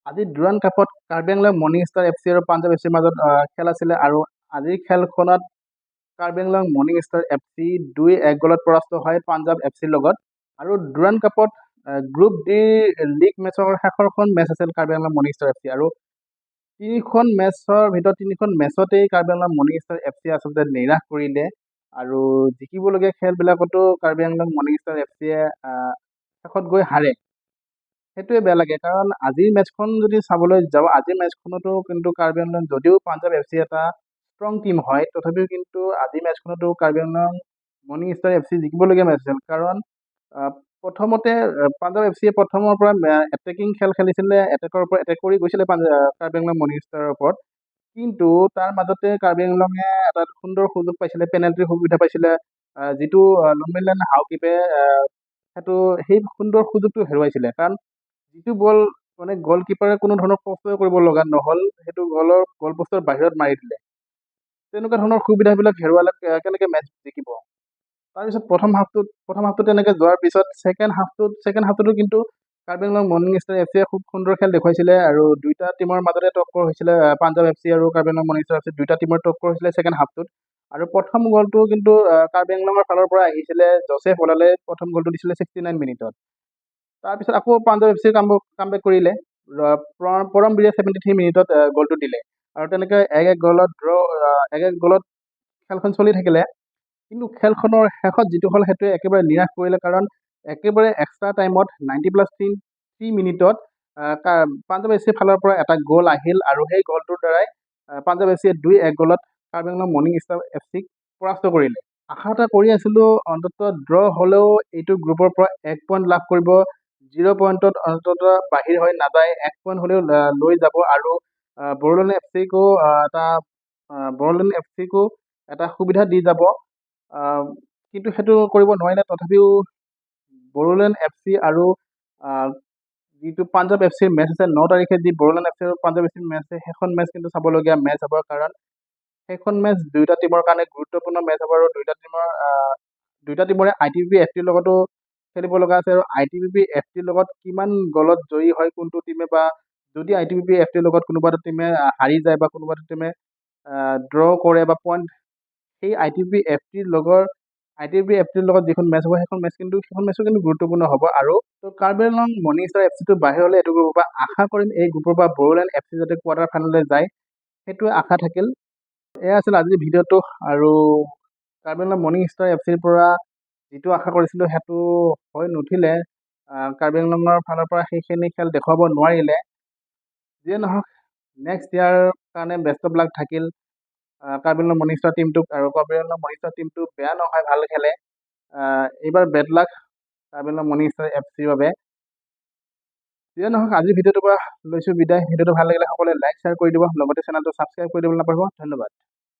আজি ডুৰাণ্ড কাপত Karbi Anglong morning star F C আৰু পাঞ্জাৱ এফ চিৰ মাজত খেল আছিলে আৰু আজিৰ খেলখনত Karbi Anglong morning star F C 2-1 গলত পৰাস্ত হয় পাঞ্জাৱ এফ চিৰ লগত। আৰু ডুৰাণ্ড কাপত গ্ৰুপ ডিৰ লীগ মেচৰ শেষৰখন মেচ আছিল Karbi Anglong morning star F C আৰু তিনিখন মেচৰ ভিতৰত তিনিখন মেচতেই Karbi Anglong morning star F চিয়ে আচলতে নিৰাশ কৰিলে আৰু জিকিবলগীয়া খেলবিলাকতো Karbi Anglong morning star F চিয়ে শেষত গৈ হাৰে। সেইটোৱে বেয়া লাগে কাৰণ আজিৰ মেচখন যদি চাবলৈ যাওঁ আজিৰ মেচখনতো কিন্তু কাৰ্বি আংলং যদিও পাঞ্জাৱ এফ চি এটা ষ্ট্ৰং টিম হয় তথাপিও কিন্তু আজিৰ মেচখনতো Karbi Anglong morning star F C জিকিবলগীয়া মেচ আছিল কাৰণ আহ, প্ৰথমতে পাঞ্জাৱ এফ চিয়ে প্ৰথমৰ পৰা এটেকিং খেল খেলিছিলে, এটেকৰ ওপৰত এটেক কৰি গৈছিলে কাৰ্বি আংলং মৰ্নিং ষ্টাৰৰ ওপৰত। কিন্তু তাৰ মাজতে কাৰ্বি আংলঙে এটা সুন্দৰ সুযোগ পাইছিলে, পেনাল্টিৰ সুবিধা পাইছিলে, যিটো লুমেলান হাউকিপে সেইটো সেই সুন্দৰ সুযোগটো হেৰুৱাইছিলে কাৰণ যিটো বল মানে গলকিপাৰে কোনো ধৰণৰ কষ্টই কৰিব লগা নহ'ল, সেইটো গল পোষ্টৰ বাহিৰত মাৰি দিলে। তেনেকুৱা ধৰণৰ সুবিধাবিলাক হেৰুৱালে কেনেকে মেচ জিকিব। তাৰপিছত প্ৰথম হাফটোত তেনেকে যোৱাৰ পিছত ছেকেণ্ড হাফটোতো কিন্তু Karbi Anglong morning star F চিয়ে খুব সুন্দৰ খেল দেখুৱাইছিলে আৰু দুইটা টিমৰ মাজতে টক্কৰ হৈছিলে, পাঞ্জাৱ এফ চি আৰু Karbi Anglong morning star F C দুইটা টিমৰ টক্কৰ হৈছিলে ছেকেণ্ড হাফটোত। আৰু প্ৰথম গ'লটো কিন্তু কাৰ্বি আংলঙৰ ফালৰ পৰা আহিছিলে, জোচেফ ওলালে প্ৰথম গ'লটো দিছিলে 69 মিনিটত। তাৰপিছত আকৌ পাঞ্জাৱ এফ চিয়ে কামবেক কৰিলে, পৰমবীৰে 73 মিনিটত গ'লটো দিলে আৰু তেনেকে এক এক গলত খেলখন চলি থাকিলে। কিন্তু খেলখনৰ শেষত যিটো হ'ল সেইটোৱে একেবাৰে নিৰাশ কৰিলে কাৰণ একেবাৰে এক্সট্ৰা টাইমত 90+3 মিনিটত পাঞ্জাৱ এফ চিৰ ফালৰ পৰা এটা গ'ল আহিল আৰু সেই গ'লটোৰ দ্বাৰাই পাঞ্জাৱ এফ চিয়ে 2-1 গলত Karbi Anglong morning star F চিক পৰাস্ত কৰিলে। আশা এটা কৰি আছিলোঁ অন্ততঃ ড্ৰ হ'লেও এইটো গ্ৰুপৰ পৰা 1 পইণ্ট লাভ কৰিব, 0 পইণ্টত অন্ততঃ বাহিৰ হৈ নাযায়, 1 পইণ্ট হ'লেও লৈ যাব আৰু বড়োলেণ্ড এফ চিকো এটা সুবিধা দি যাব। কিন্তু সেইটো কৰিব নোৱাৰিলে, তথাপিও বড়োলেণ্ড এফ চি আৰু যিটো পাঞ্জাৱ এফ চিৰ মেচ আছে 9 তাৰিখে যি বড়োলেণ্ড এফ চি আৰু পাঞ্জাৱ এফ চিৰ মেচ আছে সেইখন মেচ কিন্তু চাবলগীয়া মেচ হ'ব কাৰণ সেইখন মেচ দুয়োটা টিমৰ কাৰণে গুৰুত্বপূৰ্ণ মেচ হ'ব আৰু দুয়োটা টিমৰে I T B P F টিৰ লগতো খেলিব লগা আছে আৰু I T B P F টিৰ লগত কিমান গলত জয়ী হয় কোনটো টিমে, বা যদি I T B P F টিৰ লগত কোনোবা এটা টিমে হাৰি যায় বা কোনোবা এটা টিমে ড্ৰ কৰে বা পইণ্ট, সেই আই টি বি এফ টিৰ লগত যিখন মেচ হ'ব সেইখন মেচো কিন্তু গুৰুত্বপূৰ্ণ হ'ব। আৰু Karbi Anglong morning star F চিটো বাহিৰ হ'লে এইটো গ্ৰুপৰ পৰা আশা কৰিম এই গ্ৰুপৰ পৰা বড়োলেণ্ড এফ চি যাতে কোৱাৰ্টাৰ ফাইনেললৈ যায়, সেইটোৱে আশা থাকিল। এয়া আছিল আজিৰ ভিডিঅ'টো আৰু Karbi Anglong morning star F চিৰ পৰা যিটো আশা কৰিছিলোঁ সেইটো হৈ নুঠিলে, কাৰ্বি আংলঙৰ ফালৰ পৰা সেইখিনি খেল দেখুৱাব নোৱাৰিলে। যিয়ে নহওক নেক্সট ইয়াৰ কাৰণে বেষ্ট অফ লাক থাকিল কাৰ্বি আংলং মৰ্নিং ষ্টাৰ টিমটোক, আৰু কাৰ্বি আংলং মৰ্নিং ষ্টাৰ টিমটো বেয়া নহয়, ভাল খেলে। এইবাৰ bed luck Karbi Anglong morning star F চিৰ বাবে। যিয়ে নহওক আজিৰ ভিডিঅ'টোৰ পৰা লৈছোঁ বিদায়। ভিডিঅ'টো ভাল লাগিলে সকলোৱে লাইক শ্বেয়াৰ কৰি দিব, লগতে চেনেলটো ছাবস্ক্ৰাইব কৰি দিবলৈ নাপাহৰিব। ধন্যবাদ।